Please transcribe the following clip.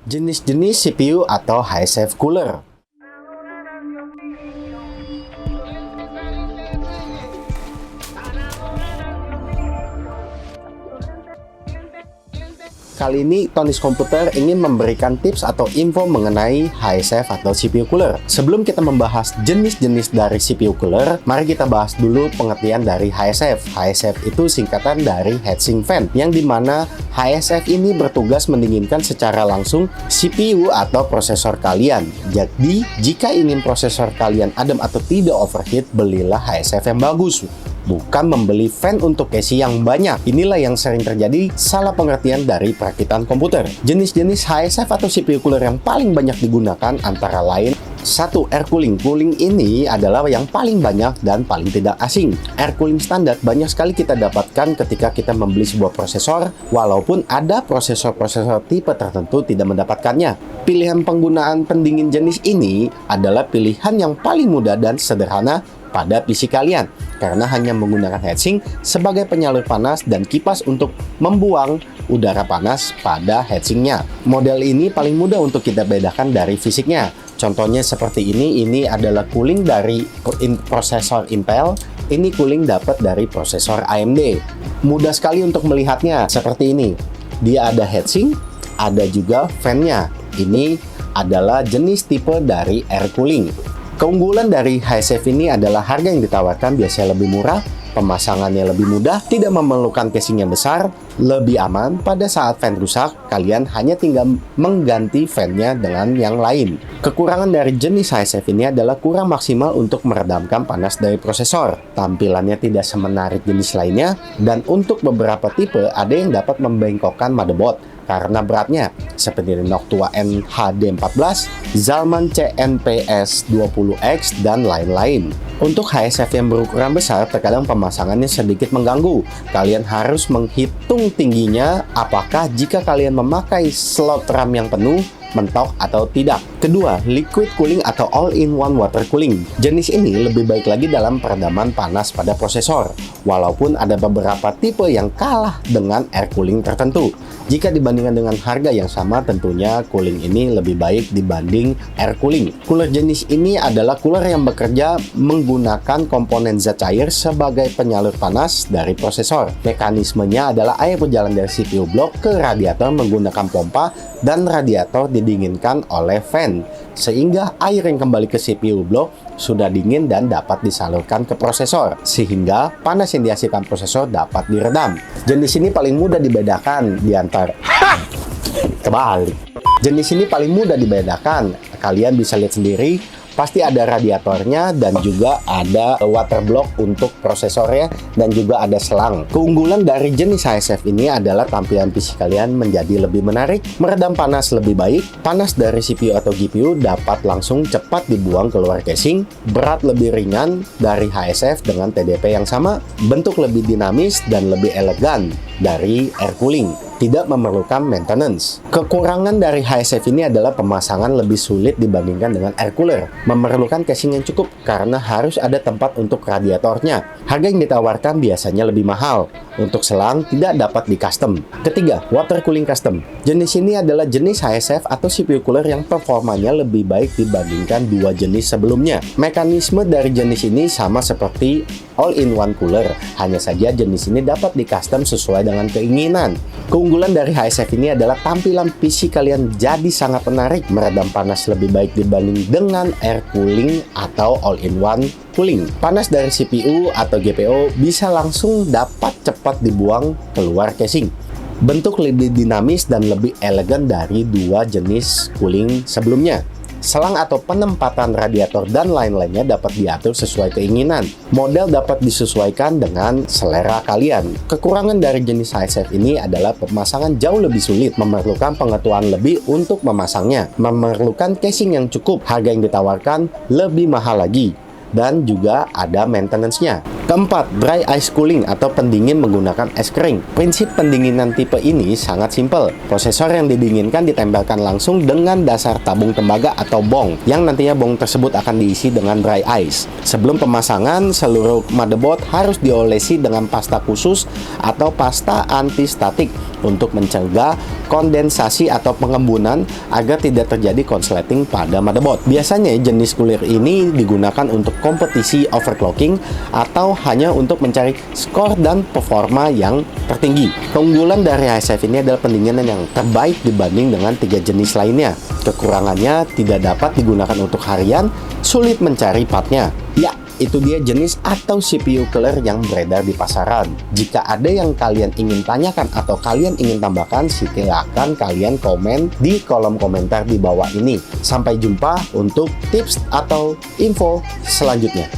Jenis-jenis CPU atau high-safe cooler. Kali ini Tony's Computer ingin memberikan tips atau info mengenai high-safe atau CPU cooler. Sebelum kita membahas jenis-jenis dari CPU cooler, mari kita bahas dulu pengertian dari high-safe. High-safe itu singkatan dari heatsink fan, yang dimana high-safe ini bertugas mendinginkan secara langsung CPU atau prosesor kalian. Jadi, jika ingin prosesor kalian adem atau tidak overheat, belilah high-safe yang bagus. Bukan membeli fan untuk casing yang banyak. Inilah yang sering terjadi salah pengertian dari perakitan komputer. Jenis-jenis high-safe atau CPU cooler yang paling banyak digunakan antara lain: 1. Air cooling. Cooling ini adalah yang paling banyak dan paling tidak asing. Air cooling standar banyak sekali kita dapatkan ketika kita membeli sebuah prosesor, walaupun ada prosesor-prosesor tipe tertentu tidak mendapatkannya. Pilihan penggunaan pendingin jenis ini adalah pilihan yang paling mudah dan sederhana pada PC kalian, karena hanya menggunakan heatsink sebagai penyalur panas dan kipas untuk membuang udara panas pada heatsinknya. Model ini paling mudah untuk kita bedakan dari fisiknya. Contohnya seperti ini adalah cooling dari prosesor Intel, ini cooling dapat dari prosesor AMD. Mudah sekali untuk melihatnya seperti ini. Dia ada heatsink, ada juga fan-nya. Ini adalah jenis tipe dari air cooling. Keunggulan dari high-safe ini adalah harga yang ditawarkan biasanya lebih murah, pemasangannya lebih mudah, tidak memerlukan casing yang besar, lebih aman. Pada saat fan rusak, kalian hanya tinggal mengganti fan-nya dengan yang lain. Kekurangan dari jenis high-safe ini adalah kurang maksimal untuk meredamkan panas dari prosesor. Tampilannya tidak semenarik jenis lainnya, dan untuk beberapa tipe ada yang dapat membengkokkan motherboard karena beratnya, seperti Noctua NHD14, Zalman CNPS20X, dan lain-lain. Untuk high-safe yang berukuran besar, terkadang pemasangannya sedikit mengganggu. Kalian harus menghitung tingginya, apakah jika kalian memakai slot RAM yang penuh, mentok atau tidak. Kedua, liquid cooling atau all-in-one water cooling. Jenis ini lebih baik lagi dalam peredaman panas pada prosesor, walaupun ada beberapa tipe yang kalah dengan air cooling tertentu. Jika dibandingkan dengan harga yang sama, tentunya cooling ini lebih baik dibanding air cooling. Cooler jenis ini adalah cooler yang bekerja menggunakan komponen zat cair sebagai penyalur panas dari prosesor. Mekanismenya adalah air berjalan dari CPU block ke radiator menggunakan pompa, dan radiator didinginkan oleh fan, sehingga air yang kembali ke CPU block sudah dingin dan dapat disalurkan ke prosesor, sehingga panas yang dihasilkan prosesor dapat diredam. Jenis ini paling mudah dibedakan di antara Jenis ini paling mudah dibedakan. Kalian bisa lihat sendiri, pasti ada radiatornya dan juga ada water block untuk prosesornya dan juga ada selang. Keunggulan dari jenis high-safe ini adalah tampilan PC kalian menjadi lebih menarik, meredam panas lebih baik, panas dari CPU atau GPU dapat langsung cepat dibuang keluar casing, berat lebih ringan dari high-safe dengan TDP yang sama, bentuk lebih dinamis dan lebih elegan dari air cooling, tidak memerlukan maintenance. Kekurangan dari high-safe ini adalah pemasangan lebih sulit dibandingkan dengan air cooler, memerlukan casing yang cukup karena harus ada tempat untuk radiatornya. Harga yang ditawarkan biasanya lebih mahal. Untuk selang tidak dapat di custom. Ketiga, water cooling custom. Jenis ini adalah jenis high-safe atau CPU cooler yang performanya lebih baik dibandingkan dua jenis sebelumnya. Mekanisme dari jenis ini sama seperti all-in-one cooler, hanya saja jenis ini dapat di custom sesuai dengan keinginan. Keunggulan dari high-safe ini adalah tampilan PC kalian jadi sangat menarik, meredam panas lebih baik dibanding dengan air cooling atau all-in-one cooling. Panas dari CPU atau GPU bisa langsung dapat cepat dibuang keluar casing. Bentuk lebih dinamis dan lebih elegan dari dua jenis cooling sebelumnya. Selang atau penempatan radiator dan lain-lainnya dapat diatur sesuai keinginan. Model dapat disesuaikan dengan selera kalian. Kekurangan dari jenis high-safe ini adalah pemasangan jauh lebih sulit, memerlukan pengetahuan lebih untuk memasangnya, memerlukan casing yang cukup, harga yang ditawarkan lebih mahal lagi, dan juga ada maintenance-nya. Keempat, dry ice cooling atau pendingin menggunakan es kering. Prinsip pendinginan tipe ini sangat simpel. Prosesor yang didinginkan ditempelkan langsung dengan dasar tabung tembaga atau bong, yang nantinya bong tersebut akan diisi dengan dry ice. Sebelum pemasangan, seluruh motherboard harus diolesi dengan pasta khusus atau pasta anti statik untuk mencegah kondensasi atau pengembunan agar tidak terjadi konsleting pada motherboard. Biasanya jenis cooler ini digunakan untuk kompetisi overclocking atau hanya untuk mencari skor dan performa yang tertinggi. Keunggulan dari HiSafe ini adalah pendinginan yang terbaik dibanding dengan 3 jenis lainnya. Kekurangannya tidak dapat digunakan untuk harian, sulit mencari partnya. Ya, itu dia jenis atau CPU cooler yang beredar di pasaran. Jika ada yang kalian ingin tanyakan atau kalian ingin tambahkan, silakan kalian komen di kolom komentar di bawah ini. Sampai jumpa untuk tips atau info selanjutnya.